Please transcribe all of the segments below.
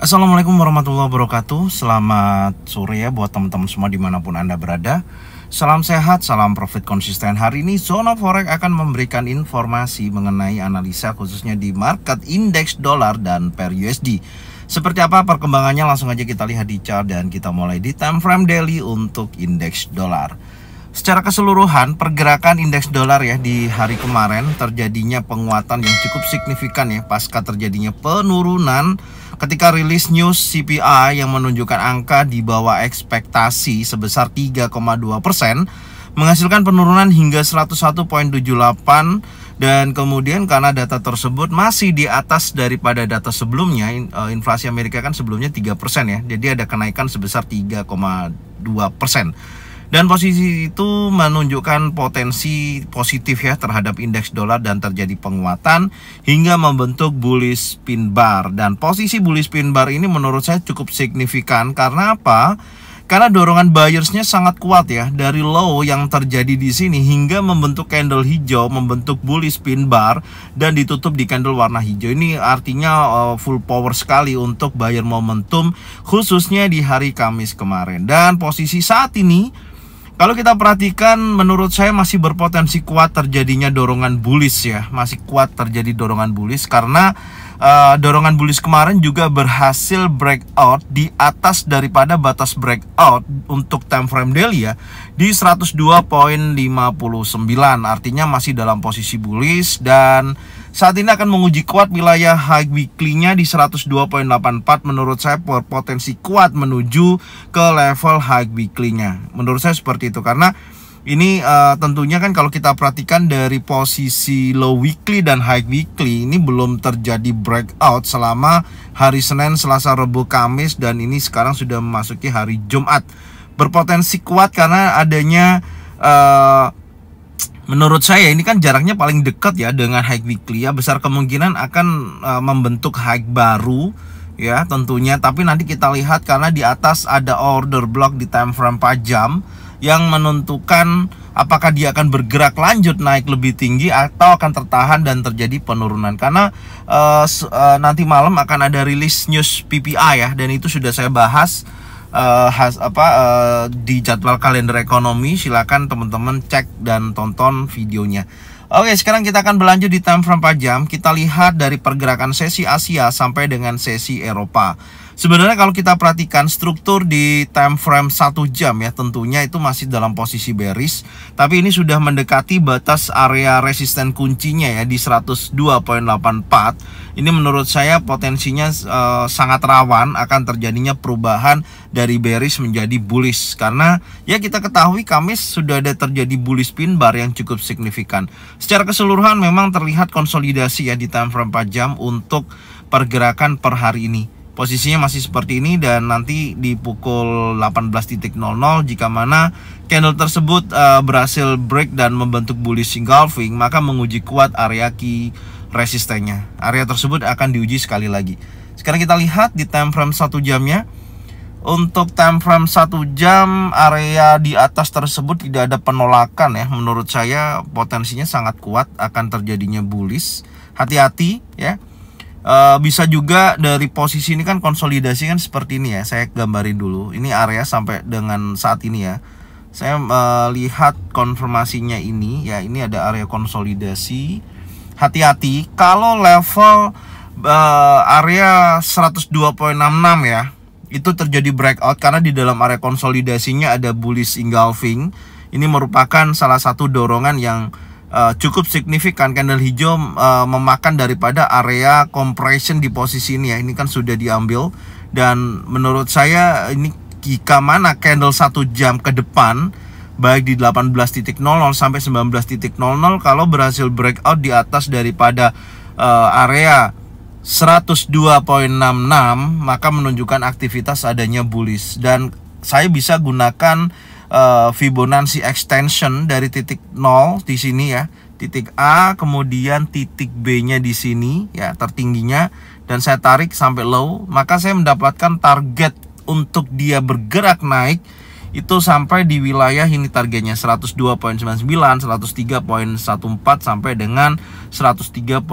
Assalamualaikum warahmatullahi wabarakatuh. Selamat sore ya buat teman-teman semua dimanapun Anda berada. Salam sehat, salam profit konsisten. Hari ini Zona Forex akan memberikan informasi mengenai analisa khususnya di market indeks dolar dan per USD. Seperti apa perkembangannya, langsung aja kita lihat di chart dan kita mulai di time frame daily untuk indeks dolar. Secara keseluruhan pergerakan indeks dolar ya di hari kemarin terjadinya penguatan yang cukup signifikan ya pasca terjadinya penurunan ketika rilis news CPI yang menunjukkan angka di bawah ekspektasi sebesar 3,2%, menghasilkan penurunan hingga 101,78, dan kemudian karena data tersebut masih di atas daripada data sebelumnya, inflasi Amerika kan sebelumnya 3% ya, jadi ada kenaikan sebesar 3,2%. Dan posisi itu menunjukkan potensi positif ya terhadap indeks dolar dan terjadi penguatan hingga membentuk bullish pin bar. Dan posisi bullish pin bar ini menurut saya cukup signifikan. Karena apa? Karena dorongan buyersnya sangat kuat ya, dari low yang terjadi di sini hingga membentuk candle hijau, membentuk bullish pin bar dan ditutup di candle warna hijau. Ini artinya full power sekali untuk buyer momentum khususnya di hari Kamis kemarin. Dan posisi saat ini kalau kita perhatikan, menurut saya masih berpotensi kuat terjadinya dorongan bullish ya. Masih kuat terjadi dorongan bullish karena dorongan bullish kemarin juga berhasil breakout di atas daripada batas breakout untuk time frame daily ya, di 102,59. Artinya masih dalam posisi bullish dan saat ini akan menguji kuat wilayah high weekly-nya di 102,84. Menurut saya berpotensi kuat menuju ke level high weekly-nya. Menurut saya seperti itu karena ini tentunya kan kalau kita perhatikan dari posisi low weekly dan high weekly ini belum terjadi breakout selama hari Senin, Selasa, Rabu, Kamis, dan ini sekarang sudah memasuki hari Jumat. Berpotensi kuat karena adanya menurut saya ini kan jaraknya paling dekat ya dengan high weekly ya, besar kemungkinan akan membentuk high baru ya tentunya. Tapi nanti kita lihat karena di atas ada order block di time frame 4 jam yang menentukan apakah dia akan bergerak lanjut naik lebih tinggi atau akan tertahan dan terjadi penurunan. Karena nanti malam akan ada rilis news PPI ya, dan itu sudah saya bahas di jadwal kalender ekonomi. Silakan teman-teman cek dan tonton videonya. Oke, sekarang kita akan berlanjut di time frame 4 jam. Kita lihat dari pergerakan sesi Asia sampai dengan sesi Eropa. Sebenarnya kalau kita perhatikan struktur di time frame 1 jam ya, tentunya itu masih dalam posisi bearish, tapi ini sudah mendekati batas area resisten kuncinya ya di 102,84. Ini menurut saya potensinya sangat rawan akan terjadinya perubahan dari bearish menjadi bullish, karena ya kita ketahui Kamis sudah ada terjadi bullish pin bar yang cukup signifikan. Secara keseluruhan memang terlihat konsolidasi ya di time frame 4 jam untuk pergerakan per hari ini. Posisinya masih seperti ini dan nanti di pukul 18.00 jika mana candle tersebut berhasil break dan membentuk bullish engulfing, maka menguji kuat area key resistennya. Area tersebut akan diuji sekali lagi. Sekarang kita lihat di time frame 1 jamnya. Untuk time frame 1 jam area di atas tersebut tidak ada penolakan ya. Menurut saya potensinya sangat kuat akan terjadinya bullish. Hati-hati ya. Bisa juga dari posisi ini kan konsolidasi kan seperti ini ya. Saya gambarin dulu. Ini area sampai dengan saat ini ya. Saya melihat konfirmasinya ini ya. Ini ada area konsolidasi. Hati-hati kalau level area 102,66 ya, itu terjadi breakout karena di dalam area konsolidasinya ada bullish engulfing. Ini merupakan salah satu dorongan yang cukup signifikan. Candle hijau memakan daripada area compression di posisi ini ya. Ini kan sudah diambil, dan menurut saya ini jika mana candle 1 jam ke depan baik di 18.00 sampai 19.00 kalau berhasil breakout di atas daripada area 102,66 maka menunjukkan aktivitas adanya bullish, dan saya bisa gunakan Fibonacci extension dari titik 0 di sini ya, titik A kemudian titik B nya di sini ya tertingginya, dan saya tarik sampai low, maka saya mendapatkan target untuk dia bergerak naik itu sampai di wilayah ini targetnya 102.99, 103.14 sampai dengan 103.330.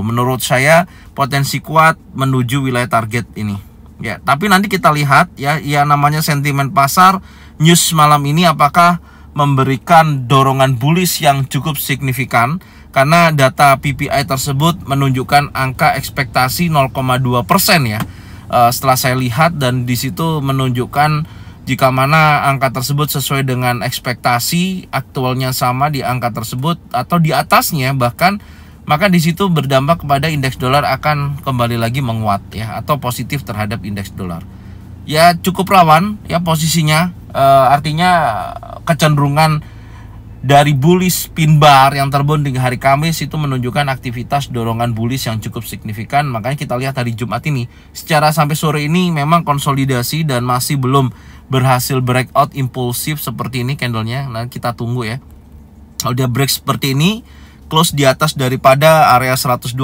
Menurut saya potensi kuat menuju wilayah target ini. Ya, tapi nanti kita lihat ya, namanya sentimen pasar, news malam ini apakah memberikan dorongan bullish yang cukup signifikan, karena data PPI tersebut menunjukkan angka ekspektasi 0,2% ya. Setelah saya lihat, dan di situ menunjukkan jika mana angka tersebut sesuai dengan ekspektasi, aktualnya sama di angka tersebut atau di atasnya bahkan, maka di situ berdampak kepada indeks dolar akan kembali lagi menguat ya, atau positif terhadap indeks dolar. Ya cukup rawan ya posisinya, artinya kecenderungan dari bullish pin bar yang terbentuk di hari Kamis itu menunjukkan aktivitas dorongan bullish yang cukup signifikan. Makanya kita lihat hari Jumat ini secara sampai sore ini memang konsolidasi dan masih belum berhasil breakout impulsif seperti ini candlenya. Nah kita tunggu ya, kalau dia break seperti ini, close di atas daripada area 102.65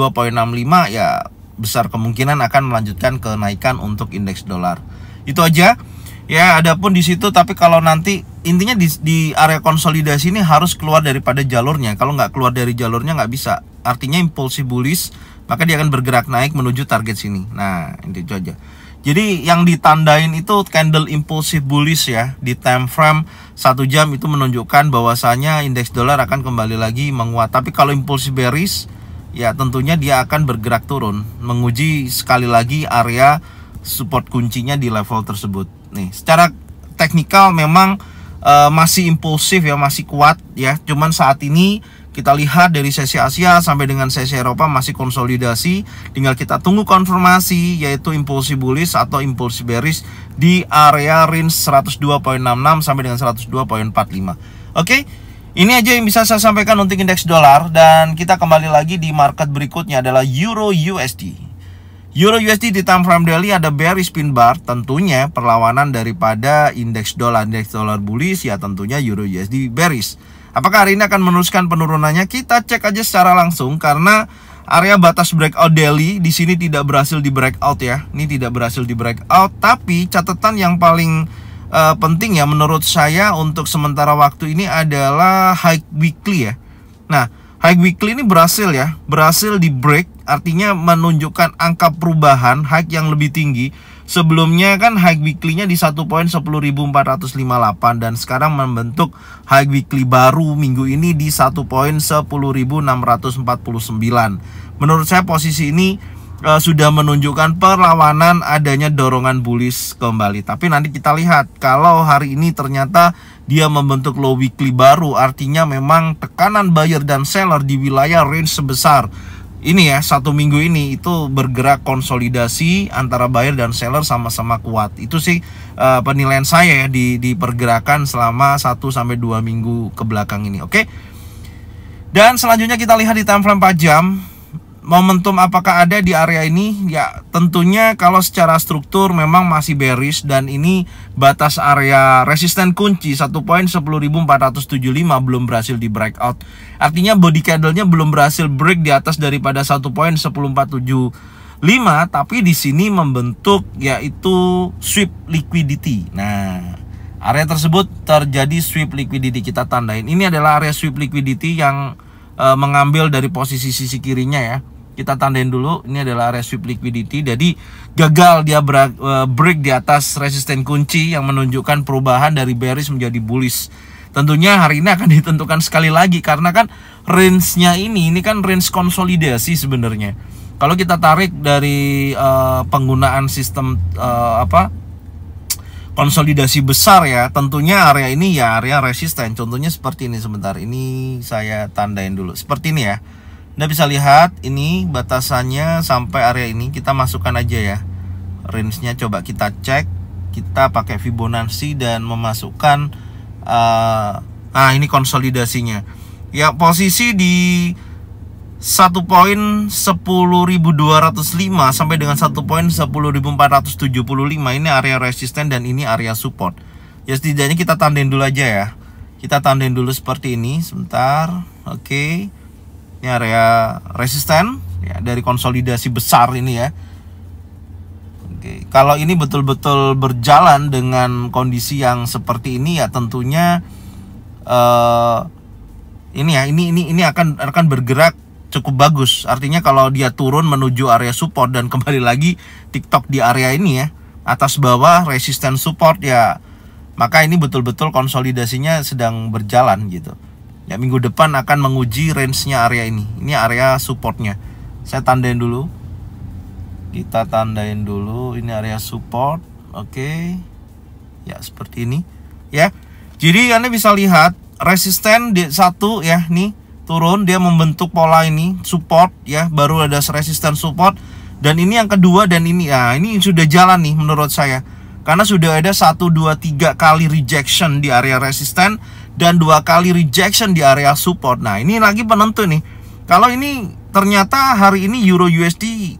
ya, besar kemungkinan akan melanjutkan kenaikan untuk indeks dolar. Itu aja ya, adapun di situ. Tapi kalau nanti intinya di area konsolidasi ini harus keluar daripada jalurnya. Kalau nggak keluar dari jalurnya nggak bisa, artinya impulsif bullish, maka dia akan bergerak naik menuju target sini. Nah itu aja. Jadi yang ditandain itu candle impulsif bullish ya, di time frame 1 jam itu menunjukkan bahwasanya indeks dolar akan kembali lagi menguat. Tapi kalau impulsif bearish ya tentunya dia akan bergerak turun, menguji sekali lagi area support kuncinya di level tersebut. Nih secara teknikal memang masih impulsif ya, masih kuat ya. Cuman saat ini kita lihat dari sesi Asia sampai dengan sesi Eropa masih konsolidasi. Tinggal kita tunggu konfirmasi, yaitu impulsif bullish atau impulsif bearish di area range 102.66 sampai dengan 102.45. Oke, ini aja yang bisa saya sampaikan untuk indeks dolar. Dan kita kembali lagi di market berikutnya adalah Euro USD. Euro USD di time frame daily ada bearish pin bar, tentunya perlawanan daripada indeks dolar bullish ya, tentunya Euro USD bearish. Apakah hari ini akan meneruskan penurunannya? Kita cek aja secara langsung, karena area batas breakout daily di sini tidak berhasil di breakout ya. Ini tidak berhasil di breakout, tapi catatan yang paling penting ya menurut saya untuk sementara waktu ini adalah high weekly ya. Nah, high weekly ini berhasil ya, berhasil di break, artinya menunjukkan angka perubahan high yang lebih tinggi. Sebelumnya kan high weekly-nya di 1.10458 dan sekarang membentuk high weekly baru minggu ini di 1.10649. Menurut saya posisi ini sudah menunjukkan perlawanan adanya dorongan bullish kembali. Tapi nanti kita lihat, kalau hari ini ternyata dia membentuk low weekly baru, artinya memang tekanan buyer dan seller di wilayah range sebesar ini ya, 1 minggu ini itu bergerak konsolidasi antara buyer dan seller sama-sama kuat. Itu sih penilaian saya ya di pergerakan selama 1-2 minggu ke belakang ini. Oke. Dan selanjutnya kita lihat di time frame 4 jam. Momentum apakah ada di area ini? Ya tentunya kalau secara struktur memang masih bearish, dan ini batas area resisten kunci 1.10475 belum berhasil di breakout. Artinya body candle-nya belum berhasil break di atas daripada 1.10475, tapi di sini membentuk yaitu sweep liquidity. Nah, area tersebut terjadi sweep liquidity, kita tandain. Ini adalah area sweep liquidity yang mengambil dari posisi sisi kirinya ya. Kita tandain dulu, ini adalah area sweep liquidity. Jadi gagal dia break di atas resisten kunci yang menunjukkan perubahan dari bearish menjadi bullish. Tentunya hari ini akan ditentukan sekali lagi, karena kan range-nya ini kan range konsolidasi sebenarnya. Kalau kita tarik dari penggunaan sistem konsolidasi besar ya, tentunya area ini ya area resisten. Contohnya seperti ini, sebentar ini saya tandain dulu seperti ini ya. Anda bisa lihat ini batasannya sampai area ini. Kita masukkan aja ya range-nya, coba kita cek. Kita pakai Fibonacci dan memasukkan ini konsolidasinya ya, posisi di 1.10205 sampai dengan 1.10475 ini area resisten dan ini area support. Ya setidaknya kita tandain dulu aja ya. Kita tandain dulu seperti ini sebentar. Oke. Ini area resisten ya dari konsolidasi besar ini ya. Oke, kalau ini betul-betul berjalan dengan kondisi yang seperti ini ya tentunya ini akan bergerak cukup bagus. Artinya kalau dia turun menuju area support dan kembali lagi TikTok di area ini ya, atas bawah resisten support ya, maka ini betul-betul konsolidasinya sedang berjalan gitu. Ya, minggu depan akan menguji range-nya area ini. Ini area supportnya. Saya tandain dulu. Kita tandain dulu, ini area support. Oke. Ya, seperti ini. Ya. Jadi Anda bisa lihat resisten di satu ya, nih turun, dia membentuk pola ini support ya, baru ada resisten support, dan ini yang kedua, dan ini ya, ini sudah jalan nih menurut saya. Karena sudah ada 1 2 3 kali rejection di area resisten dan 2 kali rejection di area support. Nah, ini lagi penentu nih. Kalau ini ternyata hari ini Euro USD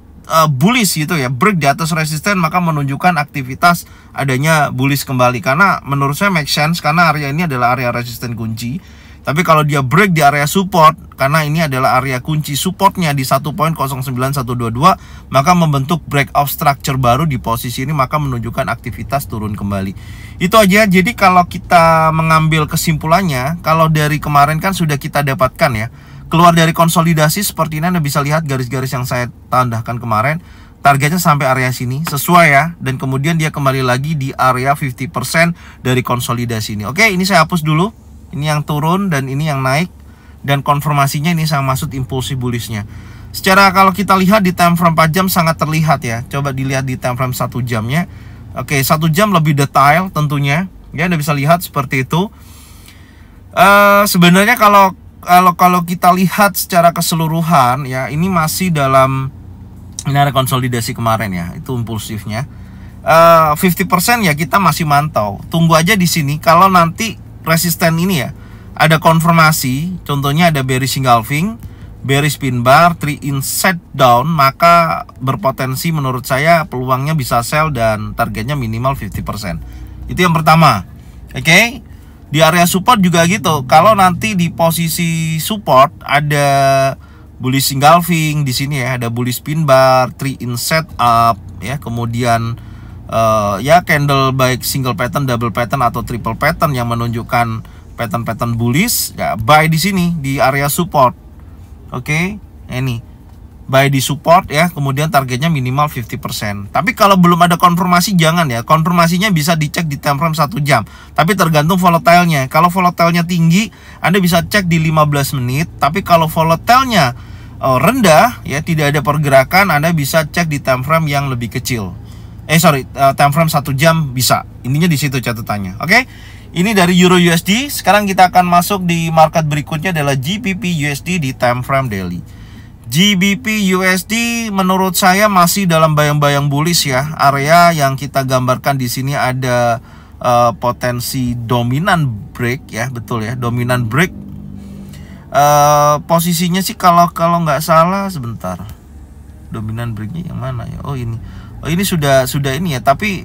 bullish gitu ya, break di atas resisten, maka menunjukkan aktivitas adanya bullish kembali. Karena menurut saya make sense, karena area ini adalah area resisten kunci. Tapi kalau dia break di area support, karena ini adalah area kunci supportnya di 1.09122, maka membentuk breakout structure baru di posisi ini, maka menunjukkan aktivitas turun kembali. Itu aja. Jadi kalau kita mengambil kesimpulannya, kalau dari kemarin kan sudah kita dapatkan ya, keluar dari konsolidasi seperti ini, Anda bisa lihat garis-garis yang saya tandahkan kemarin, targetnya sampai area sini, sesuai ya, dan kemudian dia kembali lagi di area 50% dari konsolidasi ini. Oke, ini saya hapus dulu. Ini yang turun dan ini yang naik, dan konfirmasinya ini saya maksud impulsif bullishnya. Secara kalau kita lihat di time frame 4 jam sangat terlihat ya. Coba dilihat di time frame 1 jamnya. Oke, 1 jam lebih detail tentunya. Ya, Anda bisa lihat seperti itu. Sebenarnya kalau kita lihat secara keseluruhan ya, ini masih dalam, ini ada konsolidasi kemarin ya, itu impulsifnya. 50% ya kita masih mantau. Tunggu aja di sini. Kalau nanti resisten ini ya ada konfirmasi, contohnya ada bearish engulfing, bearish pin bar, 3 inside down, maka berpotensi menurut saya peluangnya bisa sell dan targetnya minimal 50%. Itu yang pertama. Oke. Di area support juga gitu. Kalau nanti di posisi support ada bullish engulfing di sini ya, ada bullish pin bar, 3 inside up ya, kemudian ya candle baik single pattern, double pattern atau triple pattern yang menunjukkan pattern-pattern bullish ya, buy di sini di area support. Oke, ini buy di support ya, kemudian targetnya minimal 50%. Tapi kalau belum ada konfirmasi jangan ya. Konfirmasinya bisa dicek di time frame 1 jam. Tapi tergantung volatilenya. Kalau volatilenya tinggi, Anda bisa cek di 15 menit. Tapi kalau volatilenya rendah ya, tidak ada pergerakan, Anda bisa cek di time frame yang lebih kecil. Time frame 1 jam bisa. Ininya di situ catatannya. Oke. Ini dari Euro USD. Sekarang kita akan masuk di market berikutnya adalah GBP USD di time frame daily. GBP USD menurut saya masih dalam bayang-bayang bullish ya. Area yang kita gambarkan di sini ada potensi dominan break ya, betul ya, dominan break. Posisinya sih kalau nggak salah, sebentar. Dominan breaknya yang mana ya? Oh ini. Oh ini sudah ini ya, tapi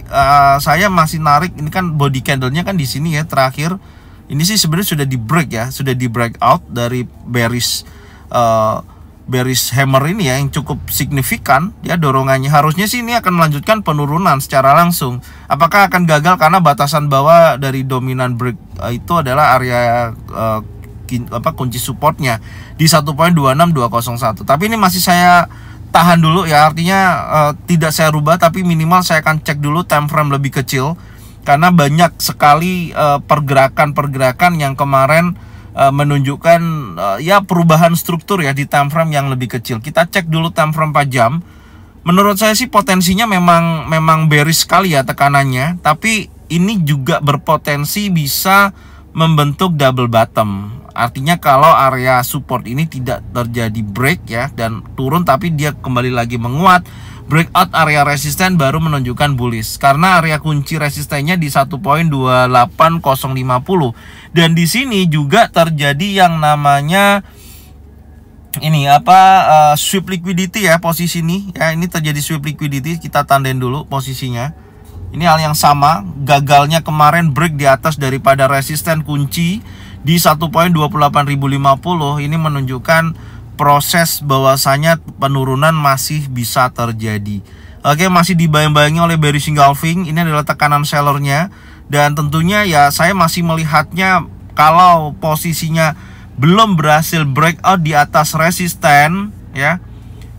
saya masih narik. Ini kan body candlenya kan di sini ya terakhir. Ini sih sebenarnya sudah di break ya, sudah di breakout dari bearish hammer ini ya, yang cukup signifikan ya dorongannya. Harusnya sih ini akan melanjutkan penurunan secara langsung. Apakah akan gagal karena batasan bawah dari dominan break itu adalah area kunci supportnya di 1.26201. Tapi ini masih saya tahan dulu ya, artinya tidak saya rubah, tapi minimal saya akan cek dulu time frame lebih kecil, karena banyak sekali pergerakan yang kemarin menunjukkan ya perubahan struktur ya di time frame yang lebih kecil. Kita cek dulu time frame 4 jam. Menurut saya sih potensinya memang bearish sekali ya tekanannya, tapi ini juga berpotensi bisa membentuk double bottom. Artinya kalau area support ini tidak terjadi break ya dan turun, tapi dia kembali lagi menguat, breakout area resisten baru menunjukkan bullish. Karena area kunci resistennya di 1.28050. Dan di sini juga terjadi yang namanya ini sweep liquidity ya, posisi ini ya, ini terjadi sweep liquidity. Kita tandain dulu posisinya. Ini hal yang sama, gagalnya kemarin break di atas daripada resisten kunci di 1.28050. Ini menunjukkan proses bahwasanya penurunan masih bisa terjadi. Oke, masih dibayang-bayangi oleh bearish engulfing. Ini adalah tekanan sellernya. Dan tentunya ya saya masih melihatnya kalau posisinya belum berhasil breakout di atas resisten ya,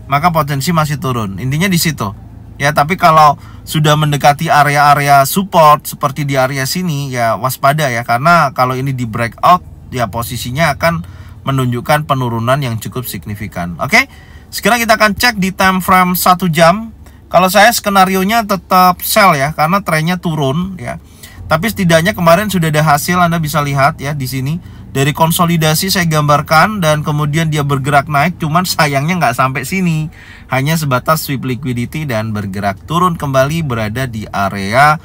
maka potensi masih turun. Intinya di situ. Ya, tapi kalau sudah mendekati area-area support seperti di area sini ya waspada ya, karena kalau ini di breakout ya posisinya akan menunjukkan penurunan yang cukup signifikan. Oke. Sekarang kita akan cek di time frame 1 jam. Kalau saya skenarionya tetap sell ya, karena trennya turun ya. Tapi setidaknya kemarin sudah ada hasil, Anda bisa lihat ya di sini. Dari konsolidasi saya gambarkan dan kemudian dia bergerak naik, cuman sayangnya nggak sampai sini. Hanya sebatas sweep liquidity dan bergerak turun kembali berada di area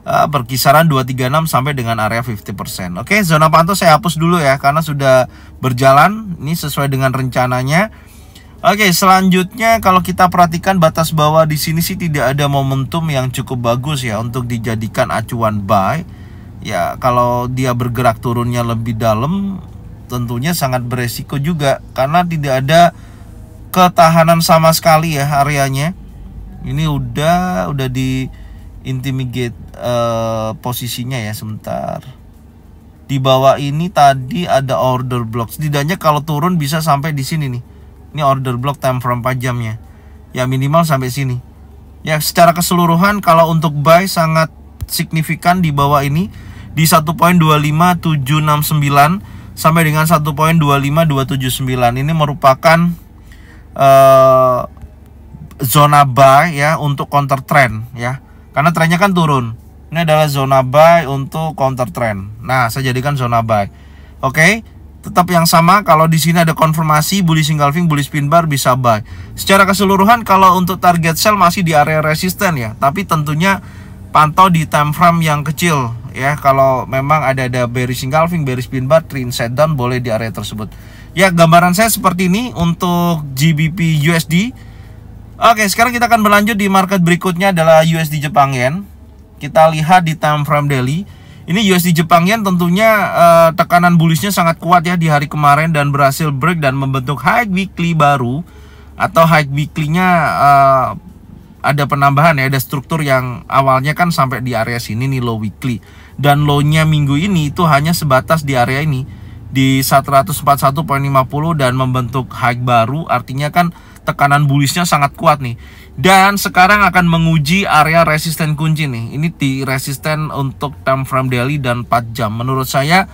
berkisaran 236 sampai dengan area 50%. Oke, zona pantau saya hapus dulu ya karena sudah berjalan. Ini sesuai dengan rencananya. Oke, selanjutnya kalau kita perhatikan batas bawah di sini sih tidak ada momentum yang cukup bagus ya untuk dijadikan acuan buy. Ya, kalau dia bergerak turunnya lebih dalam tentunya sangat beresiko juga karena tidak ada ketahanan sama sekali ya areanya. Ini udah di intimidate posisinya ya, sebentar. Di bawah ini tadi ada order block. Setidaknya kalau turun bisa sampai di sini nih. Ini order block time frame 4 jamnya. Ya minimal sampai sini. Ya secara keseluruhan kalau untuk buy sangat signifikan di bawah ini di 1.25769 sampai dengan 1.25279. Ini merupakan zona buy ya untuk counter trend ya. Karena trennya kan turun. Ini adalah zona buy untuk counter trend. Nah, saya jadikan zona buy. Oke. Tetap yang sama, kalau di sini ada konfirmasi bullish engulfing, bullish pin bar bisa buy. Secara keseluruhan kalau untuk target sell masih di area resisten ya, tapi tentunya pantau di time frame yang kecil ya. Kalau memang ada bearish engulfing, bearish pin bar, trend set down boleh di area tersebut. Ya, gambaran saya seperti ini untuk GBP USD. Oke, sekarang kita akan berlanjut di market berikutnya adalah USD Jepang Yen. Kita lihat di time frame daily. Ini USD Jepang Yen tentunya tekanan bullishnya sangat kuat ya di hari kemarin dan berhasil break dan membentuk high weekly baru atau high weekly-nya ada penambahan ya, ada struktur yang awalnya kan sampai di area sini nih low weekly dan low-nya minggu ini itu hanya sebatas di area ini di 141.50 dan membentuk high baru, artinya kan tekanan bullishnya sangat kuat nih. Dan sekarang akan menguji area resisten kunci nih. Ini di resisten untuk time frame daily dan 4 jam. Menurut saya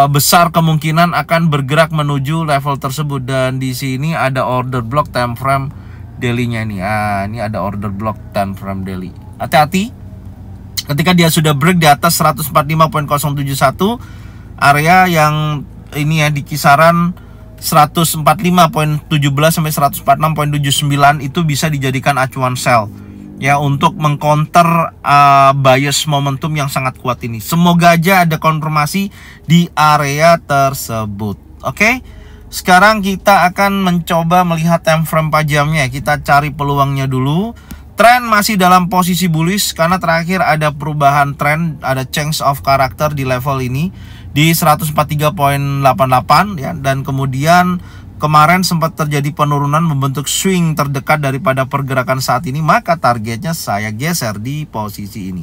besar kemungkinan akan bergerak menuju level tersebut. Dan di sini ada order block time frame daily-nya nih. Ini ada order block time frame daily. Hati-hati. Ketika dia sudah break di atas 145.071, area yang ini ya di kisaran 145.17 sampai 146.79 itu bisa dijadikan acuan sell ya untuk mengcounter bias momentum yang sangat kuat ini. Semoga aja ada konfirmasi di area tersebut. Oke. Sekarang kita akan mencoba melihat time frame 4 jamnya. Kita cari peluangnya dulu. Tren masih dalam posisi bullish karena terakhir ada perubahan tren, ada change of character di level ini di 143.88 ya, dan kemudian kemarin sempat terjadi penurunan membentuk swing terdekat daripada pergerakan saat ini, maka targetnya saya geser di posisi ini.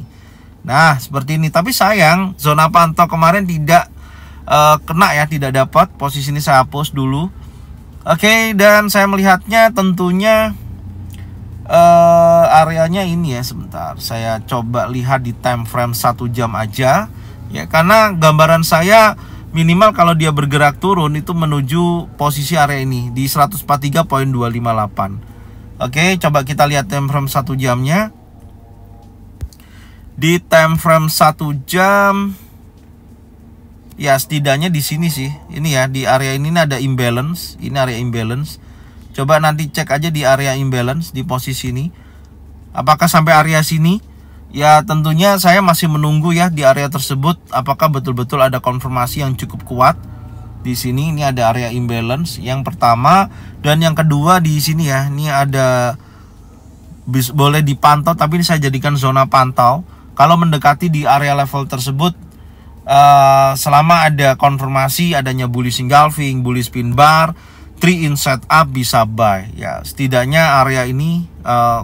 Nah, seperti ini. Tapi sayang zona pantau kemarin tidak kena ya, tidak dapat. Posisi ini saya hapus dulu. Oke, dan saya melihatnya tentunya areanya ini ya, sebentar. Saya coba lihat di time frame 1 jam aja. Ya, karena gambaran saya minimal kalau dia bergerak turun itu menuju posisi area ini di 143.258. Oke, coba kita lihat time frame 1 jamnya. Di time frame 1 jam ya setidaknya di sini sih. Ini ya, di area ini ada imbalance. Ini area imbalance. Coba nanti cek aja di area imbalance di posisi ini. Apakah sampai area sini? Ya tentunya saya masih menunggu ya di area tersebut apakah betul-betul ada konfirmasi yang cukup kuat. Di sini ini ada area imbalance yang pertama, dan yang kedua di sini ya, ini ada boleh dipantau tapi ini saya jadikan zona pantau. Kalau mendekati di area level tersebut selama ada konfirmasi adanya bullish engulfing, bullish pin bar, entry in setup bisa buy ya. Setidaknya area ini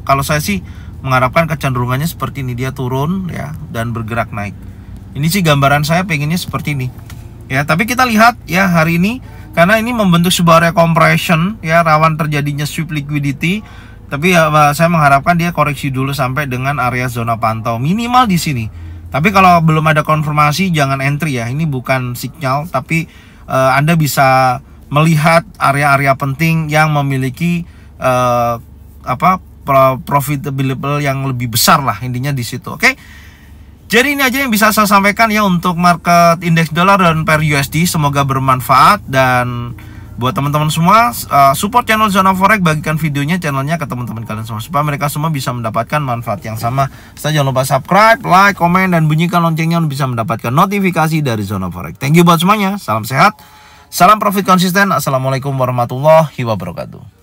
kalau saya sih mengharapkan kecenderungannya seperti ini, dia turun ya dan bergerak naik. Ini sih gambaran saya pengennya seperti ini ya. Tapi kita lihat ya hari ini, karena ini membentuk sebuah area compression ya, rawan terjadinya sweep liquidity. Tapi ya saya mengharapkan dia koreksi dulu sampai dengan area zona pantau minimal di sini. Tapi kalau belum ada konfirmasi jangan entry ya. Ini bukan signal, tapi Anda bisa melihat area-area penting yang memiliki profitable yang lebih besar lah, intinya di situ. Oke. Jadi ini aja yang bisa saya sampaikan ya untuk market indeks dolar dan pair USD. Semoga bermanfaat, dan buat teman-teman semua support channel Zona Forex, bagikan videonya, channelnya ke teman-teman kalian semua supaya mereka semua bisa mendapatkan manfaat yang sama. Jangan lupa subscribe, like, komen, dan bunyikan loncengnya untuk bisa mendapatkan notifikasi dari Zona Forex. Thank you buat semuanya. Salam sehat, salam profit konsisten. Assalamualaikum warahmatullahi wabarakatuh.